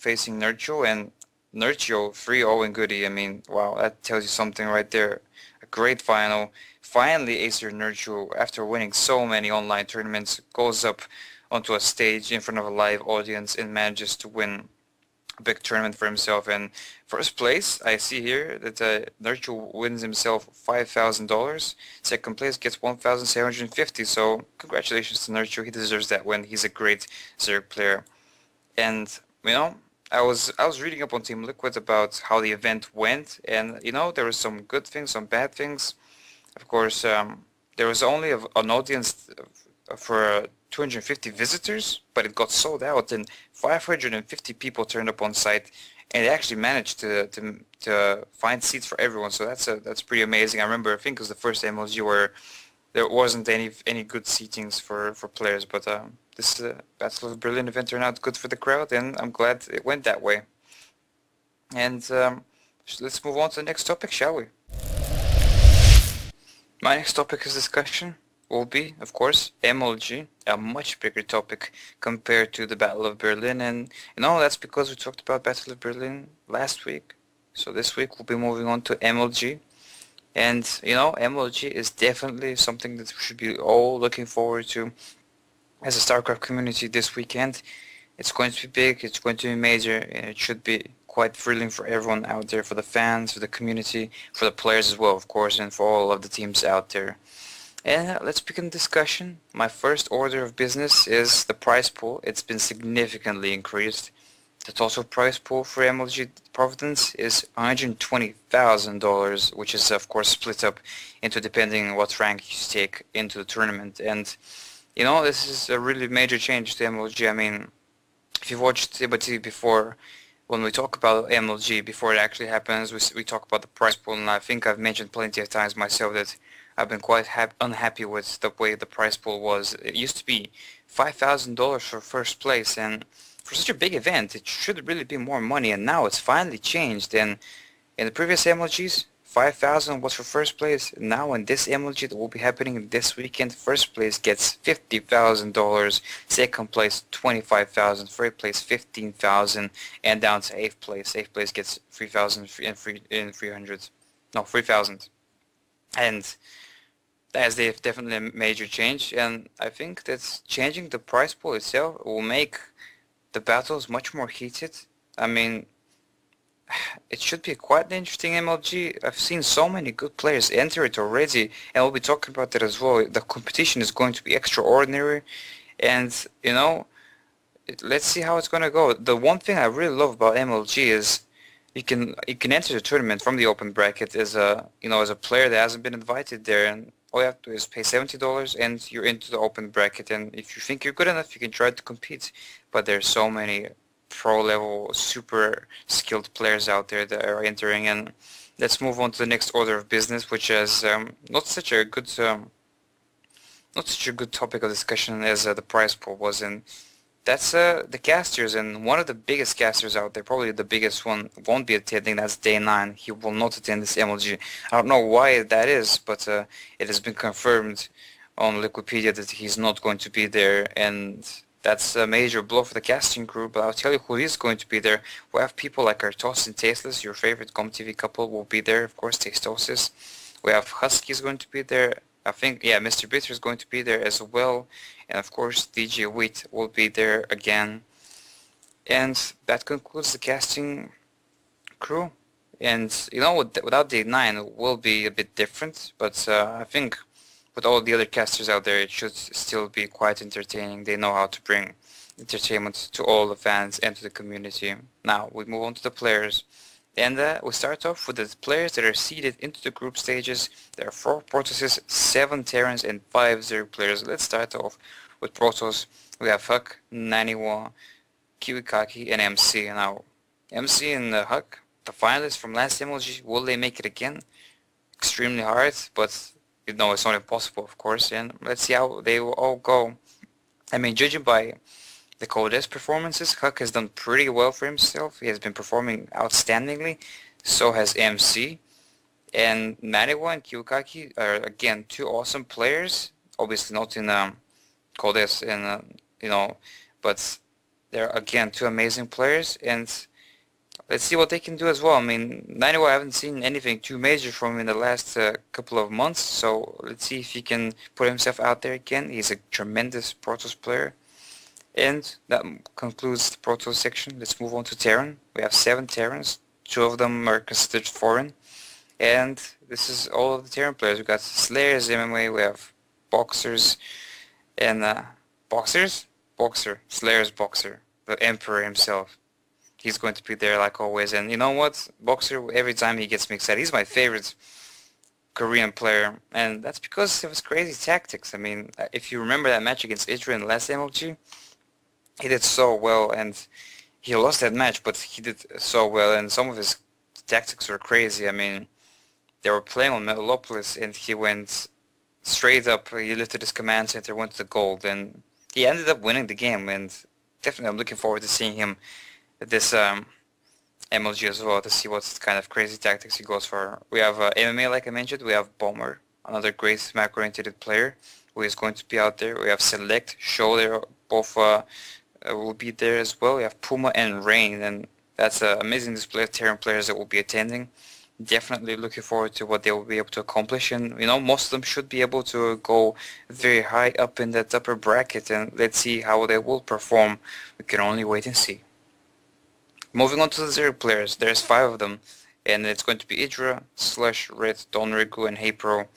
facing Nurture, and Nurture 3-0 in Goody. I mean, wow, that tells you something right there. A great final. Finally, Acer Nurture, after winning so many online tournaments, goes up onto a stage in front of a live audience and manages to win a big tournament for himself. And first place, I see here that Nurture wins himself $5,000. Second place gets 1,750. So congratulations to Nurture. He deserves that win. He's a great Zerg player. And you know, I was reading up on Team Liquid about how the event went, and there were some good things, some bad things. Of course, there was only an audience for 250 visitors, but it got sold out, and 550 people turned up on site, and they actually managed to find seats for everyone. So that's pretty amazing. I remember, I think it was the first MLG where there wasn't any good seatings for players, but this Battle of Berlin event turned out good for the crowd, and I'm glad it went that way. And let's move on to the next topic, shall we? My next topic of discussion will be, of course, MLG, a much bigger topic compared to the Battle of Berlin, and that's because we talked about Battle of Berlin last week. So this week we'll be moving on to MLG. And MLG is definitely something that we should be all looking forward to as a StarCraft community this weekend. It's going to be big, it's going to be major, and it should be quite thrilling for everyone out there, for the fans, for the community, for the players as well, of course, and for all of the teams out there. And let's begin the discussion. My first order of business is the prize pool. It's been significantly increased. The total prize pool for MLG Providence is $120,000, which is of course split up into depending on what rank you take into the tournament. And this is a really major change to MLG. I mean, if you've watched Tiba TV before, when we talk about MLG, before it actually happens, we talk about the prize pool, and I think I've mentioned plenty of times myself that I've been quite unhappy with the way the prize pool was. It used to be $5,000 for first place, and for such a big event, it should really be more money, and now it's finally changed. And in the previous MLGs, 5,000 was for first place. Now in this MLG that will be happening this weekend, first place gets $50,000, second place 25,000, third place 15,000, and down to eighth place. Eighth place gets 3,000 and 300. No, 3,000. And that's definitely a major change, and I think that changing the price pool itself will make the battles much more heated. I mean, it should be quite an interesting MLG. I've seen so many good players enter it already, and we'll be talking about that as well. The competition is going to be extraordinary, and let's see how it's going to go. The one thing I really love about MLG is you can enter the tournament from the open bracket as a player that hasn't been invited there, and all you have to do is pay $70 and you're into the open bracket. And if you think you're good enough, you can try to compete. But there's so many pro level, super skilled players out there that are entering. And let's move on to the next order of business, which is not such a good topic of discussion as the prize pool was. And that's the casters, and one of the biggest casters out there, probably the biggest one, won't be attending. That's Day9. He will not attend this MLG. I don't know why that is, but it has been confirmed on Wikipedia that he's not going to be there, and that's a major blow for the casting crew. But I'll tell you who is going to be there. We have people like Artos and Tasteless, your favorite ComTV couple, will be there. Of course, Tastosis. We have Husky is going to be there. I think, yeah, Mr. Bitter is going to be there as well. And of course, DJ Wheat will be there again. And that concludes the casting crew. And, without Day9, it will be a bit different. But I think with all the other casters out there, it should still be quite entertaining. They know how to bring entertainment to all the fans and to the community. Now, we move on to the players. And we start off with the players that are seeded into the group stages. There are 4 Protosses, 7 Terrans, and 5 Zerg players. Let's start off with Protoss. We have Huck, Naniwa, Kiwikaki, and MC. Now, MC and Huck, the finalists from last MLG, will they make it again? Extremely hard, but it's not impossible, of course. And let's see how they will all go. I mean, judging by the Codes performances, Huck has done pretty well for himself. He has been performing outstandingly. So has MC. And Naniwa and Kiwikaki are, again, 2 awesome players. Obviously not in Codes, and but They're again two amazing players, and let's see what they can do as well. I mean, Naniwa, I haven't seen anything too major from him in the last couple of months, so let's see if he can put himself out there again. He's a tremendous Protoss player. And that concludes the Protoss section. Let's move on to Terran. We have 7 Terrans. 2 of them are considered foreign. And this is all of the Terran players. We got Slayers, MMA, we have Boxers, and Boxers? Boxer. Slayers Boxer. The Emperor himself. He's going to be there like always. And you know what? Boxer, every time he gets me excited. He's my favorite Korean player. And that's because of his crazy tactics. I mean, if you remember that match against Israel in the last MLG, he did so well, and he lost that match, but he did so well, and some of his tactics were crazy. I mean, they were playing on Metalopolis, and he went straight up. He lifted his command center, went to the gold, and he ended up winning the game. And definitely, I'm looking forward to seeing him at this MLG as well, to see what kind of crazy tactics he goes for. We have MMA, like I mentioned. We have Bomber, another great macro-oriented player, who is going to be out there. We have Select, Show, they're both will be there as well. We have Puma and Rain, and that's an amazing display of Terran players that will be attending. Definitely looking forward to what they will be able to accomplish, and you know, most of them should be able to go very high up in that upper bracket, and let's see how they will perform. We can only wait and see. Moving on to the Zero players, there's 5 of them, and it's going to be Idra, Slush, Red, Donrigu, and HeyPro.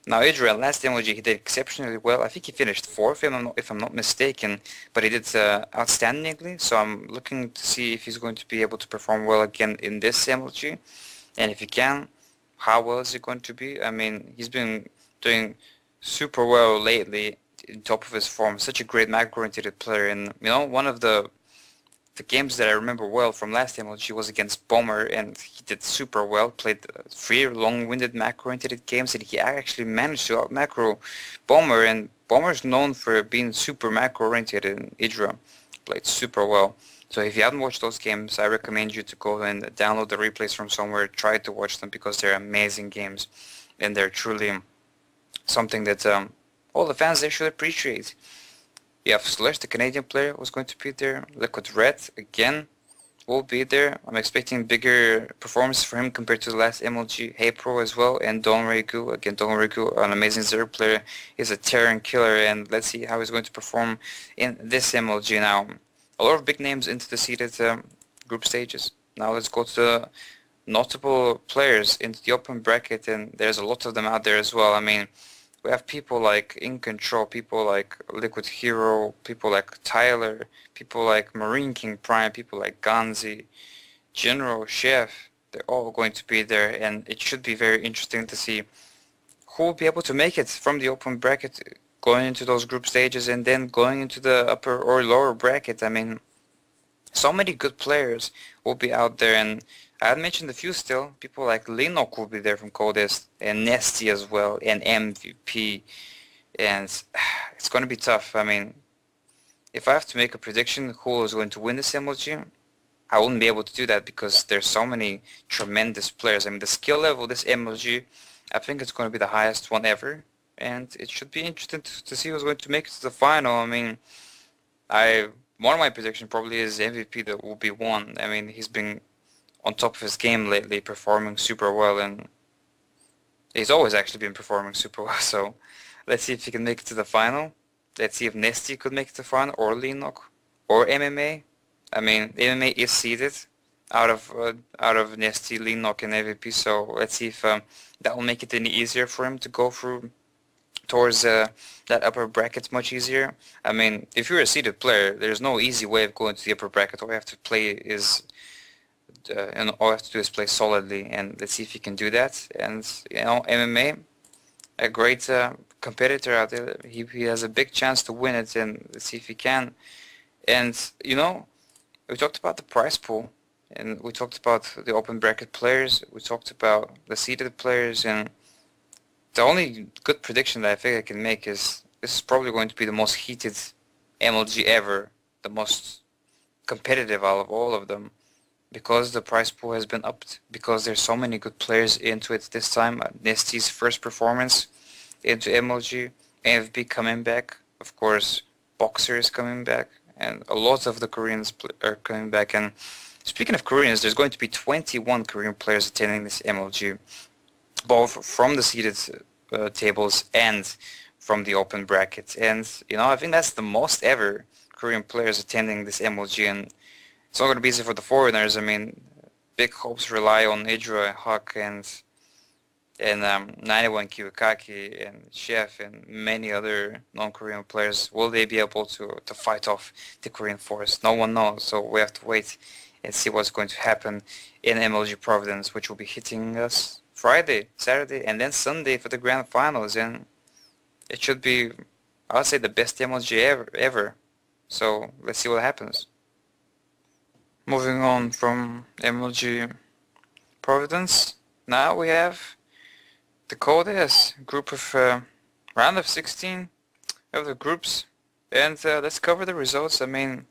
Now Idra, last MLG, he did exceptionally well. I think he finished 4th if I'm not mistaken, but he did outstandingly, so I'm looking to see if he's going to be able to perform well again in this MLG. And if he can, how well is he going to be? I mean, he's been doing super well lately, in top of his form. Such a great macro-oriented player, and you know, one of the games that I remember well from last MLG was against Bomber, and he did super well, played 3 long-winded macro-oriented games, and he actually managed to out-macro Bomber, and Bomber's known for being super macro-oriented, and Idra played super well. So if you haven't watched those games, I recommend you to go and download the replays from somewhere, try to watch them, because they're amazing games, and they're truly something that all the fans there should appreciate. You have Slush, the Canadian player, who's going to be there. Liquid Red, again, will be there. I'm expecting bigger performance for him compared to the last MLG. HeyPro as well, and Donrigu. Again, Donrigu, an amazing Zero player. He's a Terran killer, and let's see how he's going to perform in this MLG now. A lot of big names into the seeded group stages. Now let's go to the notable players into the open bracket, and there's a lot of them out there as well. I mean, we have people like In Control, people like Liquid Hero, people like Tyler, people like Marine King Prime, people like Ganzi, General, Chef. They're all going to be there, and it should be very interesting to see who will be able to make it from the open bracket, going into those group stages, and then going into the upper or lower bracket. I mean, so many good players will be out there, and I had mentioned a few still. People like Linok will be there from Coldest, and Nesty as well, and MVP, and it's going to be tough. I mean, if I have to make a prediction who is going to win this MLG, I wouldn't be able to do that because there's so many tremendous players. I mean, the skill level of this MLG, I think it's going to be the highest one ever, and it should be interesting to see who's going to make it to the final. I mean, one of my predictions probably is MVP that will be won. I mean, he's been on top of his game lately, performing super well, and he's always actually been performing super well. So let's see if he can make it to the final. Let's see if Nesty could make it to the final, or Linok, or MMA. I mean, MMA is seeded out of Nesty, Linok, and MVP. So let's see if that will make it any easier for him to go through towards that upper bracket much easier. I mean, if you're a seeded player, there's no easy way of going to the upper bracket. All you have to play is and all you have to do is play solidly, and let's see if he can do that. And you know, MMA, a great competitor out there. He has a big chance to win it, and let's see if he can. And you know, we talked about the prize pool, and we talked about the open bracket players. We talked about the seeded players, and the only good prediction that I think I can make is this is probably going to be the most heated MLG ever, the most competitive out of all of them, because the prize pool has been upped, because there's so many good players into it this time. Nesty's first performance into MLG, AFB coming back, of course, Boxer is coming back, and a lot of the Koreans are coming back. And speaking of Koreans, there's going to be 21 Korean players attending this MLG, both from the seeded tables and from the open bracket. And I think that's the most ever Korean players attending this MLG, and it's not going to be easy for the foreigners. I mean, big hopes rely on Idra, Huck, and 91 Kiwakaki and Chef and many other non-Korean players. Will they be able to fight off the Korean force? No one knows, so we have to wait and see what's going to happen in MLG Providence, which will be hitting us Friday, Saturday, and then Sunday for the grand finals. And it should be, I would say, the best MLG ever. So let's see what happens. Moving on from MLG Providence, now we have the Code S group of round of 16 of the groups, and let's cover the results. I mean,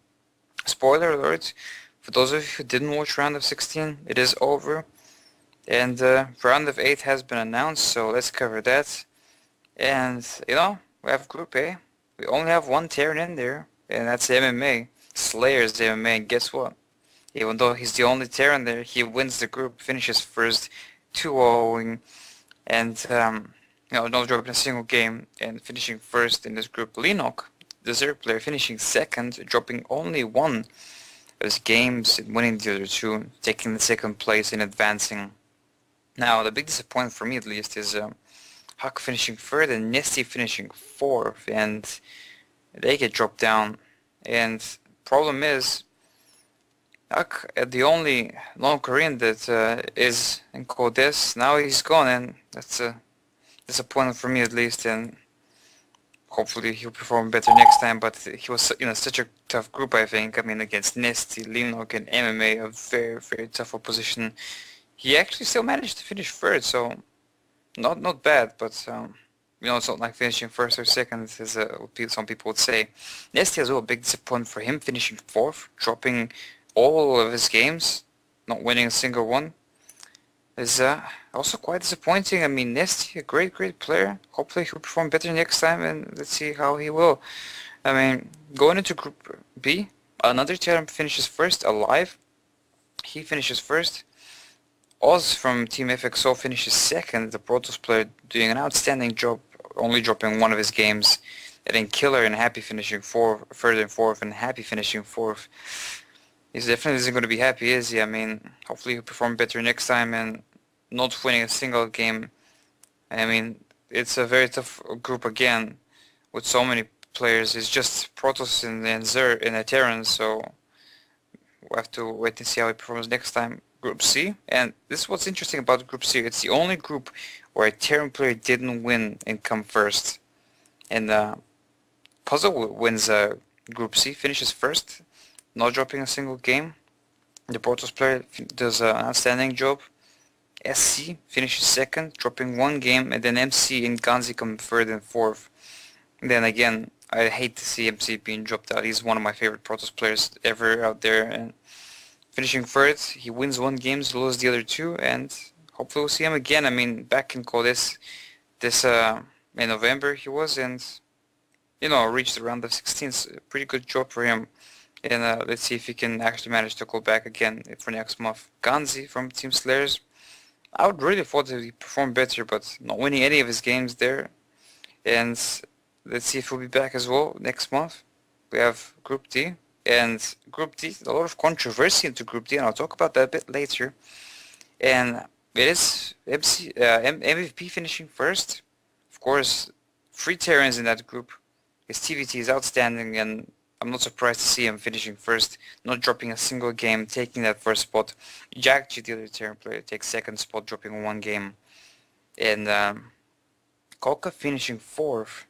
spoiler alert, for those of you who didn't watch round of 16, it is over, and round of 8 has been announced, so let's cover that. And we have Group A. We only have one Terran in there, and that's MMA, Slayer's MMA, and guess what? Even though he's the only Terran there, he wins the group, finishes first, 2-0, and not dropping a single game, and finishing first in this group. Linok, the Zerg player, finishing second, dropping only one of his games and winning the other two, taking the second place and advancing. Now, the big disappointment for me at least is Huck finishing third and Nesty finishing fourth, and they get dropped down. And problem is, Huck, the only non-Korean that is in Code S, now he's gone, and that's a disappointment for me at least, and hopefully he'll perform better next time. But he was such a tough group, I think. I mean, against Nesty, Linok, and MMA, a very, very tough opposition. He actually still managed to finish third, so not bad, but it's not like finishing first or second, as some people would say. Nesty as well, a big disappointment for him, finishing fourth, dropping all of his games, not winning a single one, is also quite disappointing. I mean, Nesty, a great player. Hopefully he'll perform better next time, and let's see how he will. I mean, going into Group B, another Terran finishes first, Alive. He finishes first. Oz from Team FXO finishes second, the Protoss player doing an outstanding job, only dropping one of his games. And then Killer and Happy finishing third and fourth, and Happy finishing fourth. He definitely isn't going to be happy, is he? I mean, hopefully he'll perform better next time, and not winning a single game. I mean, it's a very tough group again, with so many players. It's just Protoss and Zer and Terran, so we'll have to wait and see how he performs next time. Group C, and this is what's interesting about Group C. It's the only group where a Terran player didn't win and come first. And Puzzle wins Group C, finishes first, not dropping a single game. The Protoss player does an outstanding job. SC finishes second, dropping one game, and then MC and Ganzi come third and fourth. And then again, I hate to see MC being dropped out. He's one of my favorite Protoss players ever out there, and finishing third, he wins one game, loses the other two, and hopefully we'll see him again. I mean, back in Code S this in November he was, and reached the round of 16. A pretty good job for him. And let's see if he can actually manage to go back again for next month. Ganzi from Team Slayers, I would really thought that he performed better, but not winning any of his games there. And let's see if he'll be back as well next month. We have Group D. And Group D, a lot of controversy into Group D, and I'll talk about that a bit later. And it is MVP finishing first. Of course, 3 Terrans in that group. His TVT is outstanding, and I'm not surprised to see him finishing first, not dropping a single game, taking that first spot. Jack G, the other Terran player, takes second spot, dropping one game. And Kolka finishing fourth.